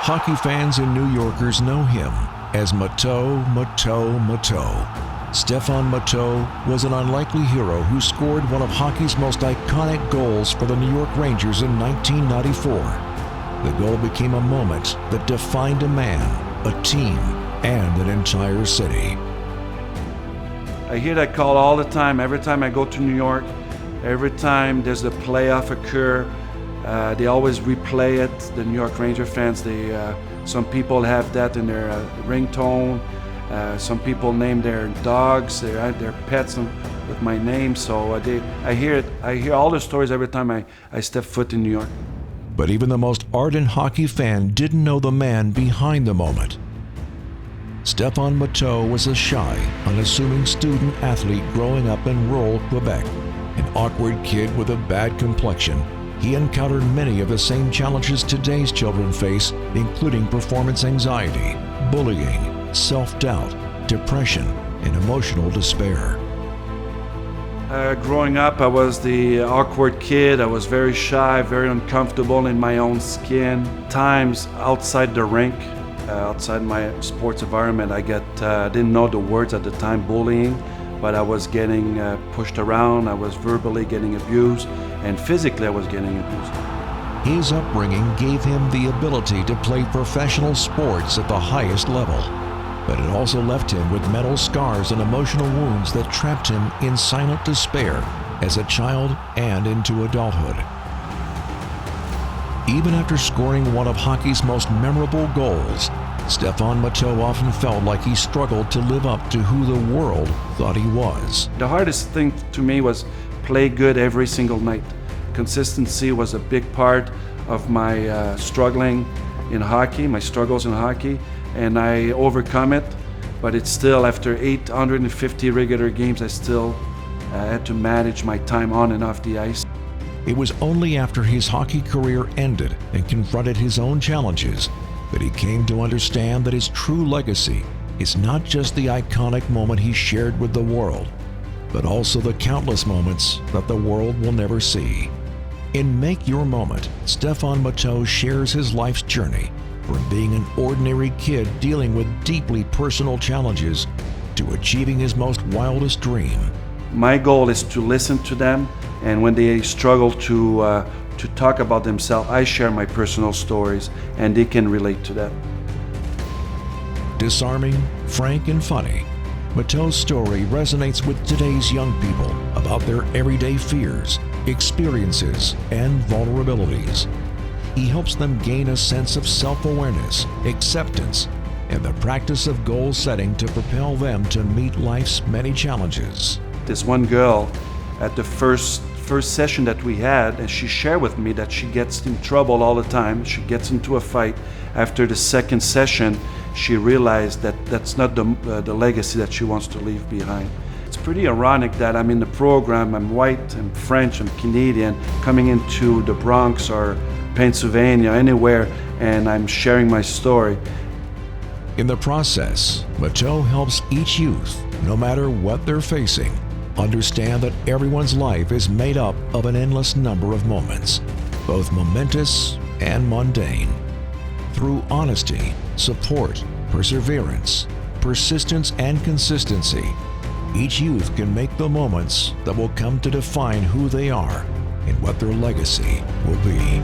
Hockey fans and New Yorkers know him as Matteau. Stephane Matteau was an unlikely hero who scored one of hockey's most iconic goals for the New York Rangers in 1994. The goal became a moment that defined a man, a team, and an entire city. I hear that call all the time, every time I go to New York, every time there's a playoff occur, they always replay it, the New York Ranger fans. Some people have that in their ringtone. Some people name their dogs, their pets with my name. So I hear all the stories every time I step foot in New York. But even the most ardent hockey fan didn't know the man behind the moment. Stephane Matteau was a shy, unassuming student athlete growing up in rural Quebec. An awkward kid with a bad complexion, he encountered many of the same challenges today's children face, including performance anxiety, bullying, self-doubt, depression, and emotional despair. Growing up, I was the awkward kid. I was very shy, very uncomfortable in my own skin. Times outside the rink, outside my sports environment, I didn't know the words at the time, bullying, but I was getting pushed around. I was verbally getting abused, and physically I was getting abused. His upbringing gave him the ability to play professional sports at the highest level, but it also left him with mental scars and emotional wounds that trapped him in silent despair as a child and into adulthood. Even after scoring one of hockey's most memorable goals, Stephane Matteau often felt like he struggled to live up to who the world thought he was. The hardest thing to me was play good every single night. Consistency was a big part of my struggling in hockey, my struggles in hockey, and I overcome it. But it's still, after 850 regular games, I still had to manage my time on and off the ice. It was only after his hockey career ended and confronted his own challenges that he came to understand that his true legacy is not just the iconic moment he shared with the world, but also the countless moments that the world will never see. In Make Your Moment, Stephane Matteau shares his life's journey from being an ordinary kid dealing with deeply personal challenges to achieving his most wildest dream. My goal is to listen to them, and when they struggle to talk about themselves, I share my personal stories, and they can relate to that. Disarming, frank, and funny, Matteau's story resonates with today's young people about their everyday fears, experiences, and vulnerabilities. He helps them gain a sense of self-awareness, acceptance, and the practice of goal setting to propel them to meet life's many challenges. This one girl, at the first session that we had, and she shared with me that she gets in trouble all the time. She gets into a fight. After the second session, she realized that that's not the legacy that she wants to leave behind. It's pretty ironic that I'm in the program, I'm white, I'm French, I'm Canadian, coming into the Bronx or Pennsylvania, anywhere, and I'm sharing my story. In the process, Matteau helps each youth, no matter what they're facing, understand that everyone's life is made up of an endless number of moments, both momentous and mundane. Through honesty, support, perseverance, persistence, and consistency, each youth can make the moments that will come to define who they are and what their legacy will be.